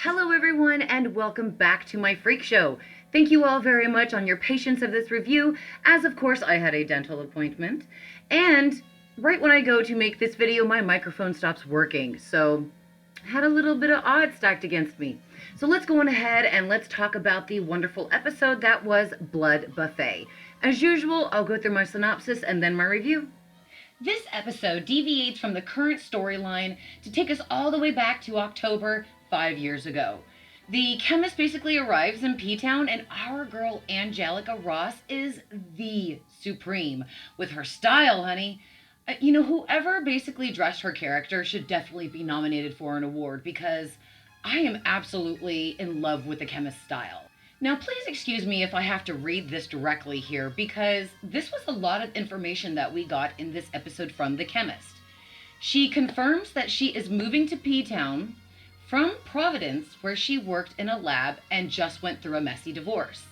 Hello everyone and welcome back to my freak show. Thank you all very much on your patience of this review, as of course I had a dental appointment. And right when I go to make this video, my microphone stops working, so I had a little bit of odds stacked against me. So let's go on ahead and let's talk about the wonderful episode that was Blood Buffet. As usual, I'll go through my synopsis and then my review. This episode deviates from the current storyline to take us all the way back to October 5 years ago. The chemist basically arrives in P-Town and our girl Angelica Ross is the supreme. With her style, honey. Whoever basically dressed her character should definitely be nominated for an award because I am absolutely in love with the chemist's style. Now, please excuse me if I have to read this directly here because this was a lot of information that we got in this episode from the chemist. She confirms that she is moving to P-Town from Providence, where she worked in a lab and just went through a messy divorce.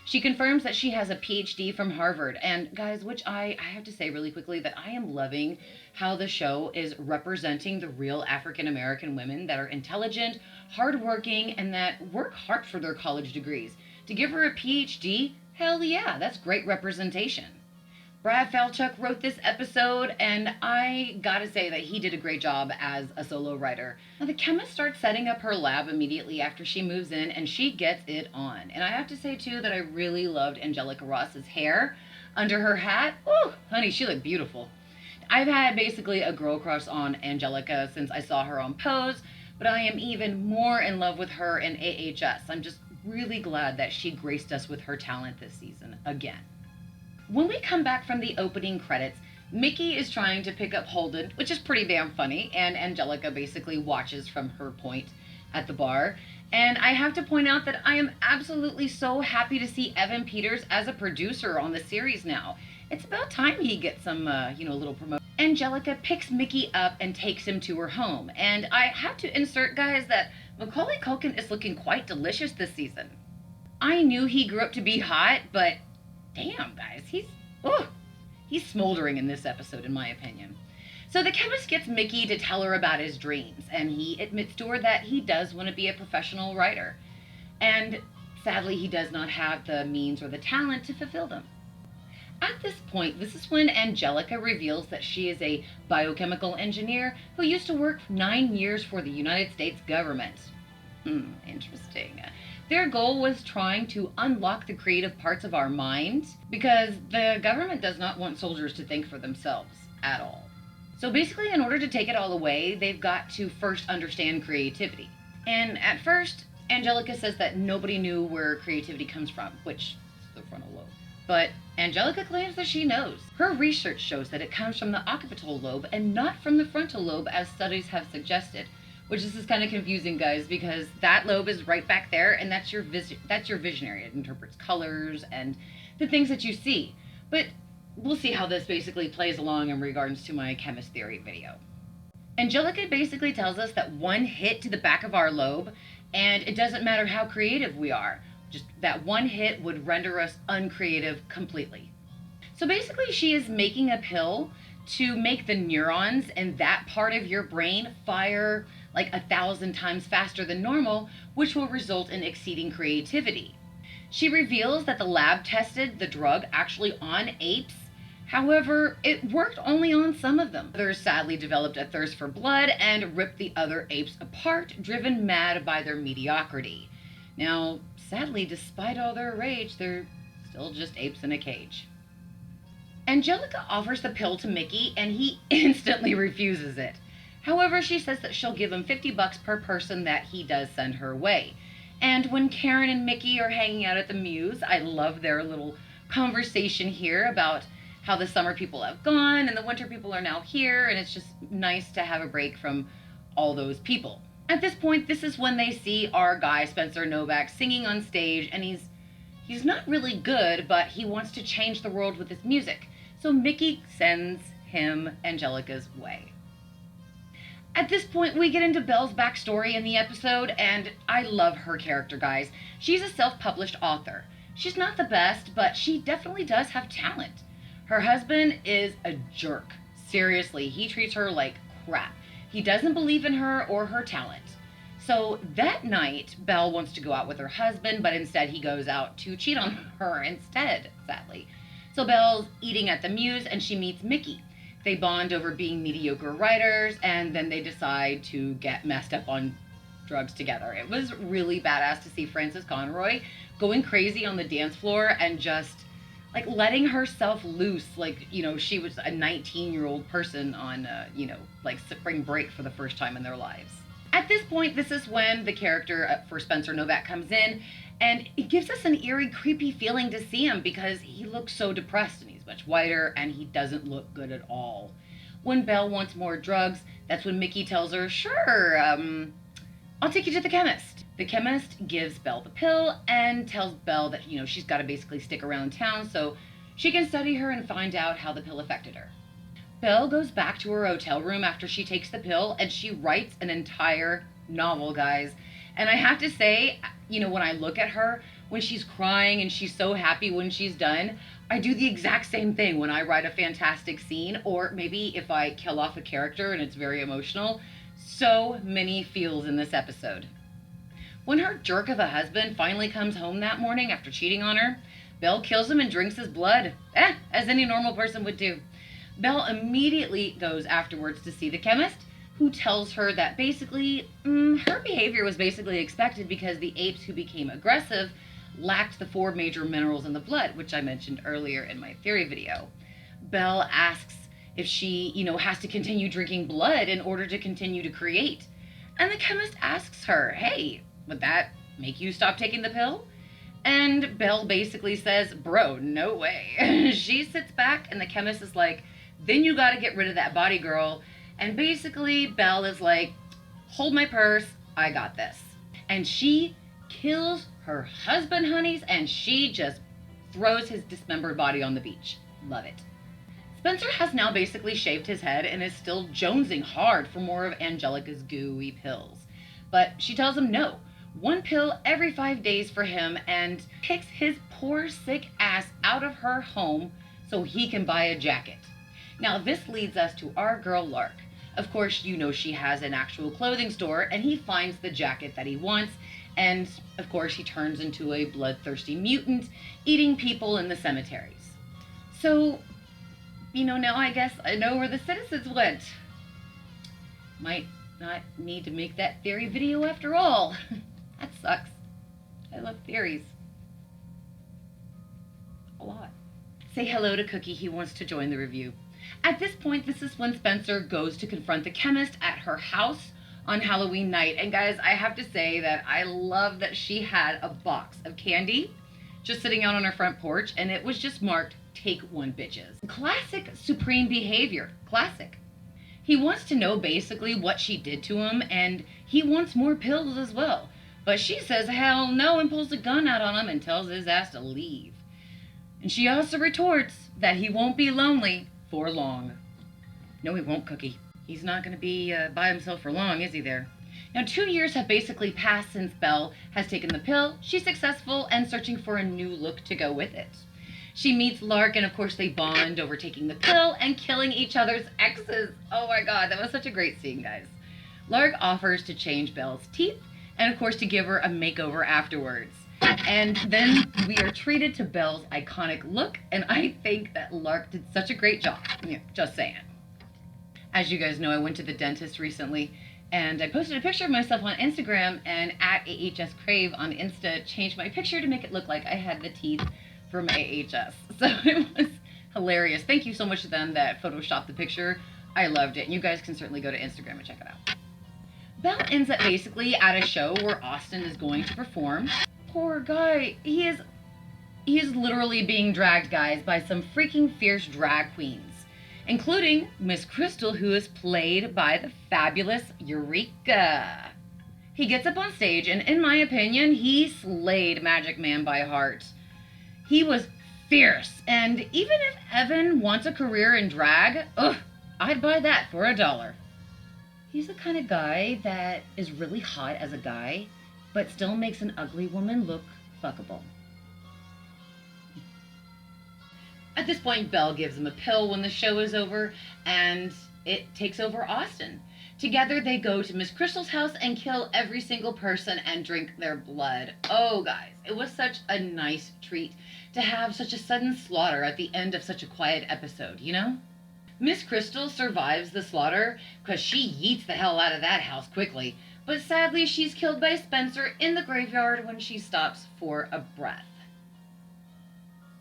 She confirms that she has a PhD from Harvard. And guys, which I have to say really quickly that I am loving how the show is representing the real African-American women that are intelligent, hardworking, and that work hard for their college degrees. To give her a PhD, hell yeah, that's great representation. Brad Falchuk wrote this episode, and I gotta say that he did a great job as a solo writer. Now, the chemist starts setting up her lab immediately after she moves in, and she gets it on. And I have to say, too, that I really loved Angelica Ross's hair under her hat. Ooh, honey, she looked beautiful. I've had basically a girl crush on Angelica since I saw her on Pose, but I am even more in love with her in AHS. I'm just really glad that she graced us with her talent this season again. When we come back from the opening credits, Mickey is trying to pick up Holden, which is pretty damn funny, and Angelica basically watches from her point at the bar. And I have to point out that I am absolutely so happy to see Evan Peters as a producer on the series now. It's about time he gets some, little promotion. Angelica picks Mickey up and takes him to her home. And I have to insert, guys, that Macaulay Culkin is looking quite delicious this season. I knew he grew up to be hot, but damn, guys, he's smoldering in this episode, in my opinion. So the chemist gets Mickey to tell her about his dreams, and he admits to her that he does want to be a professional writer. And sadly, he does not have the means or the talent to fulfill them. At this point, this is when Angelica reveals that she is a biochemical engineer who used to work 9 years for the United States government. Interesting. Their goal was trying to unlock the creative parts of our minds because the government does not want soldiers to think for themselves at all. So basically, in order to take it all away, they've got to first understand creativity. And at first, Angelica says that nobody knew where creativity comes from, which is the frontal lobe. But Angelica claims that she knows. Her research shows that it comes from the occipital lobe and not from the frontal lobe as studies have suggested. Which is kind of confusing, guys, because that lobe is right back there, and that's your visionary. It interprets colors and the things that you see. But we'll see how this basically plays along in regards to my chemist theory video. Angelica basically tells us that one hit to the back of our lobe, and it doesn't matter how creative we are. Just that one hit would render us uncreative completely. So basically, she is making a pill to make the neurons in that part of your brain fire like 1,000 times faster than normal, which will result in exceeding creativity. She reveals that the lab tested the drug actually on apes. However, it worked only on some of them. Others sadly developed a thirst for blood and ripped the other apes apart, driven mad by their mediocrity. Now, sadly, despite all their rage, they're still just apes in a cage. Angelica offers the pill to Mickey, and he instantly refuses it. However, she says that she'll give him $50 per person that he does send her way. And when Karen and Mickey are hanging out at the Muse, I love their little conversation here about how the summer people have gone and the winter people are now here, and it's just nice to have a break from all those people. At this point, this is when they see our guy, Spencer Novak, singing on stage, and he's not really good, but he wants to change the world with his music. So Mickey sends him Angelica's way. At this point, we get into Belle's backstory in the episode, and I love her character, guys. She's a self-published author. She's not the best, but she definitely does have talent. Her husband is a jerk. Seriously, he treats her like crap. He doesn't believe in her or her talent. So that night, Belle wants to go out with her husband, but instead he goes out to cheat on her instead, sadly. So Belle's eating at the Muse and she meets Mickey. They bond over being mediocre writers, and then they decide to get messed up on drugs together. It was really badass to see Frances Conroy going crazy on the dance floor and just like letting herself loose, like, you know, she was a 19-year-old person on, like spring break for the first time in their lives. At this point, this is when the character for Spencer Novak comes in, and it gives us an eerie, creepy feeling to see him because he looks so depressed and he's much whiter and he doesn't look good at all. When Belle wants more drugs, that's when Mickey tells her, sure, I'll take you to the chemist. The chemist gives Belle the pill and tells Belle that, you know, she's got to basically stick around town so she can study her and find out how the pill affected her. Belle goes back to her hotel room after she takes the pill and she writes an entire novel, guys. And I have to say, you know, when I look at her, when she's crying and she's so happy when she's done, I do the exact same thing when I write a fantastic scene, or maybe if I kill off a character and it's very emotional. So many feels in this episode. When her jerk of a husband finally comes home that morning after cheating on her, Belle kills him and drinks his blood, as any normal person would do. Belle immediately goes afterwards to see the chemist, who tells her that basically her behavior was basically expected because the apes who became aggressive lacked the 4 major minerals in the blood, which I mentioned earlier in my theory video. Belle asks if she, you know, has to continue drinking blood in order to continue to create. And the chemist asks her, hey, would that make you stop taking the pill? And Belle basically says, bro, no way. She sits back and the chemist is like, then you got to get rid of that body, girl. And basically Belle is like, hold my purse, I got this. And she kills her husband, honeys, and she just throws his dismembered body on the beach. Love it. Spencer has now basically shaved his head and is still jonesing hard for more of Angelica's gooey pills. But she tells him no. 1 pill every 5 days for him, and kicks his poor sick ass out of her home so he can buy a jacket. Now this leads us to our girl Lark. Of course, you know she has an actual clothing store and he finds the jacket that he wants, and of course he turns into a bloodthirsty mutant eating people in the cemeteries. So, you know, now I guess I know where the citizens went. Might not need to make that theory video after all. That sucks. I love theories. A lot. Say hello to Cookie, he wants to join the review. At this point, this is when Spencer goes to confront the chemist at her house on Halloween night. And guys, I have to say that I love that she had a box of candy just sitting out on her front porch, and it was just marked, take 1, bitches. Classic Supreme behavior. Classic. He wants to know basically what she did to him, and he wants more pills as well. But she says hell no and pulls a gun out on him and tells his ass to leave. And she also retorts that he won't be lonely for long. No, he won't, Cookie. He's not going to be by himself for long, is he there? Now, 2 years have basically passed since Belle has taken the pill. She's successful and searching for a new look to go with it. She meets Lark, and of course they bond over taking the pill and killing each other's exes. Oh my god, that was such a great scene, guys. Lark offers to change Belle's teeth, and of course to give her a makeover afterwards. And then we are treated to Belle's iconic look, and I think that Lark did such a great job. Yeah, just saying. As you guys know, I went to the dentist recently, and I posted a picture of myself on Instagram, and at AHS Crave on Insta changed my picture to make it look like I had the teeth from AHS. So it was hilarious. Thank you so much to them that photoshopped the picture. I loved it. And you guys can certainly go to Instagram and check it out. Belle ends up basically at a show where Austin is going to perform. Poor guy. He is literally being dragged, guys, by some freaking fierce drag queens, including Miss Crystal, who is played by the fabulous Eureka. He gets up on stage, and in my opinion, he slayed Magic Man by heart. He was fierce, and even if Evan wants a career in drag, I'd buy that for $1. He's the kind of guy that is really hot as a guy, but still makes an ugly woman look fuckable. At this point, Belle gives him a pill when the show is over, and it takes over Austin. Together they go to Miss Crystal's house and kill every single person and drink their blood. Oh, guys, it was such a nice treat to have such a sudden slaughter at the end of such a quiet episode, you know? Miss Crystal survives the slaughter because she yeets the hell out of that house quickly, but sadly she's killed by Spencer in the graveyard when she stops for a breath.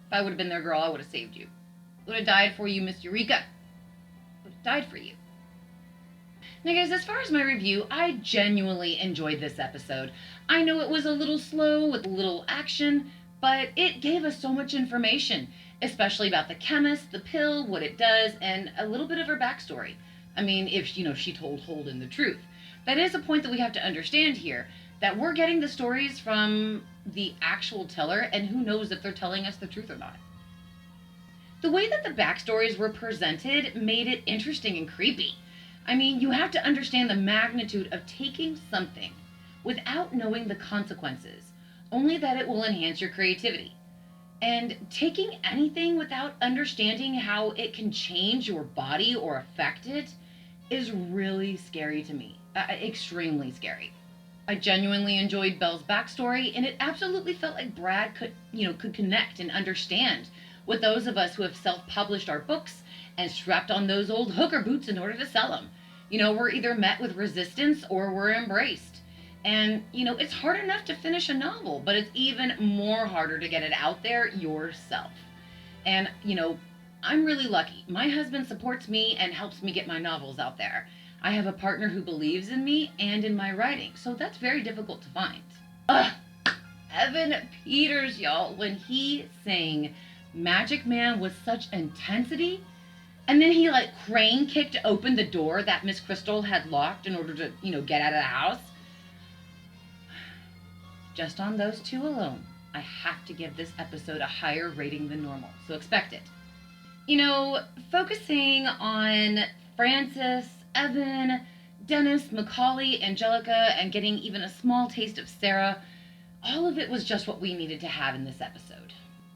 If I would have been their girl, I would have saved you. Would have died for you, Miss Eureka. Would have died for you. Now guys, as far as my review, I genuinely enjoyed this episode. I know it was a little slow with little action, but it gave us so much information, especially about the chemist, the pill, what it does, and a little bit of her backstory. I mean, if she told Holden the truth. That is a point that we have to understand here, that we're getting the stories from the actual teller, and who knows if they're telling us the truth or not. The way that the backstories were presented made it interesting and creepy. I mean, you have to understand the magnitude of taking something without knowing the consequences, only that it will enhance your creativity. And taking anything without understanding how it can change your body or affect it is really scary to me. Extremely scary. I genuinely enjoyed Belle's backstory, and it absolutely felt like Brad could connect and understand with those of us who have self-published our books and strapped on those old hooker boots in order to sell them. We're either met with resistance or we're embraced. And, it's hard enough to finish a novel, but it's even more harder to get it out there yourself. And, I'm really lucky. My husband supports me and helps me get my novels out there. I have a partner who believes in me and in my writing, so that's very difficult to find. Evan Peters, y'all, when he sang Magic Man with such intensity, and then he crane kicked open the door that Miss Crystal had locked in order to, get out of the house. Just on those two alone, I have to give this episode a higher rating than normal, so expect it. Focusing on Francis, Evan, Dennis, Macaulay, Angelica, and getting even a small taste of Sarah, all of it was just what we needed to have in this episode.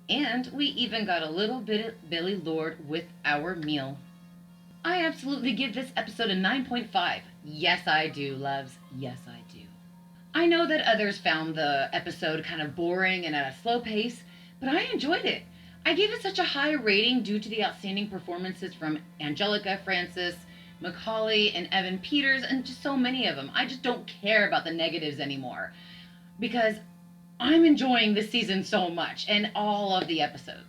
And we even got a little bit of Billy Lord with our meal. I absolutely give this episode a 9.5. Yes, I do, loves. Yes, I do. I know that others found the episode kind of boring and at a slow pace, but I enjoyed it. I gave it such a high rating due to the outstanding performances from Angelica, Francis, Macaulay, and Evan Peters, and just so many of them. I just don't care about the negatives anymore because I'm enjoying this season so much and all of the episodes.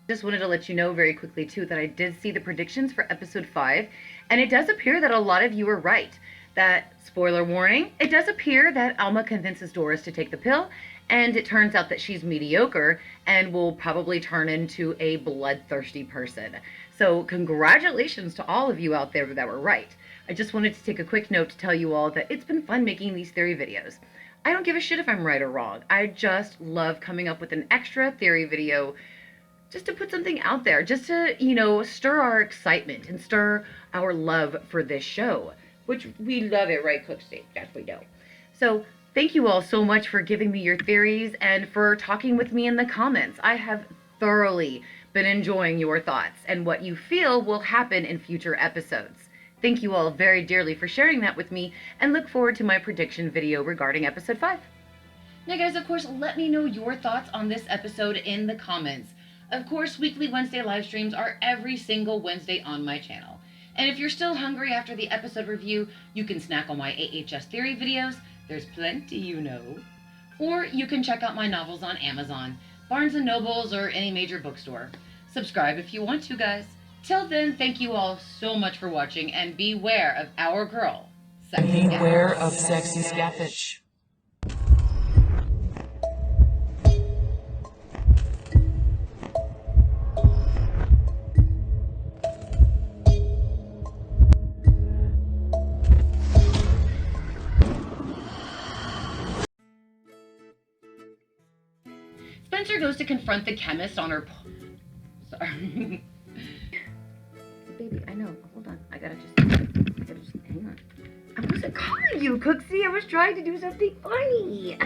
Just wanted to let you know very quickly too that I did see the predictions for episode 5, and it does appear that a lot of you were right. That, spoiler warning, it does appear that Alma convinces Doris to take the pill, and it turns out that she's mediocre and will probably turn into a bloodthirsty person. So congratulations to all of you out there that were right. I just wanted to take a quick note to tell you all that it's been fun making these theory videos. I don't give a shit if I'm right or wrong. I just love coming up with an extra theory video just to put something out there, just to, stir our excitement and stir our love for this show, which we love it, right, Cooksy? Yes, we do. So thank you all so much for giving me your theories and for talking with me in the comments. I have thoroughly been enjoying your thoughts and what you feel will happen in future episodes. Thank you all very dearly for sharing that with me, and look forward to my prediction video regarding episode 5. Now guys, of course, let me know your thoughts on this episode in the comments. Of course, weekly Wednesday live streams are every single Wednesday on my channel. And if you're still hungry after the episode review, you can snack on my AHS theory videos. There's plenty, Or you can check out my novels on Amazon, Barnes & Nobles, or any major bookstore. Subscribe if you want to, guys. Till then, thank you all so much for watching, and beware of our girl, Sexy Scaffitch. Beware of Sexy Scaffitch. Spencer goes to confront the chemist on her... Sorry. Baby, I know. Hold on. I gotta just hang on. I wasn't calling you, Cooksy. I was trying to do something funny.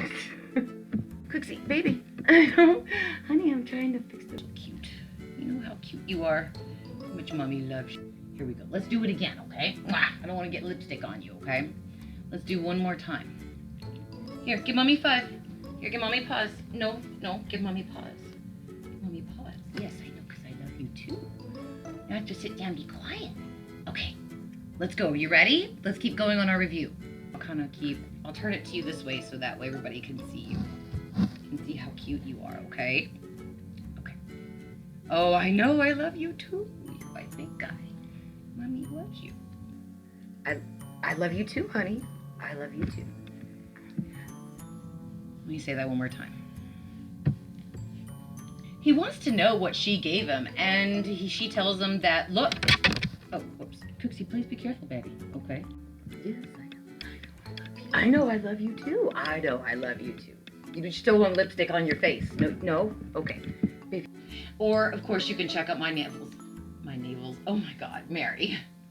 Cooksy, baby. I know. Honey, I'm trying to fix this. Cute. You know how cute you are. How much mommy loves you. Here we go. Let's do it again, okay? Mwah. I don't want to get lipstick on you, okay? Let's do one more time. Here, give mommy 5. Here, give mommy pause. No, give mommy pause. Give mommy pause. Yes, I know, because I love you too. You have to sit down and be quiet. Okay, let's go. Are you ready? Let's keep going on our review. I'll turn it to you this way so that way everybody can see you. Can see how cute you are, okay? Okay. Oh, I know I love you too. I think Mommy loves you. I love you too, honey. I love you too. Let me say that one more time. He wants to know what she gave him, and she tells him that, look. Oh, whoops. Cooksy, please be careful, baby. Okay. Yes, I know I love you too. I know I love you too. You just still want lipstick on your face. No? Okay. Or, of course, you can check out my navels. My navels. Oh my God, Mary.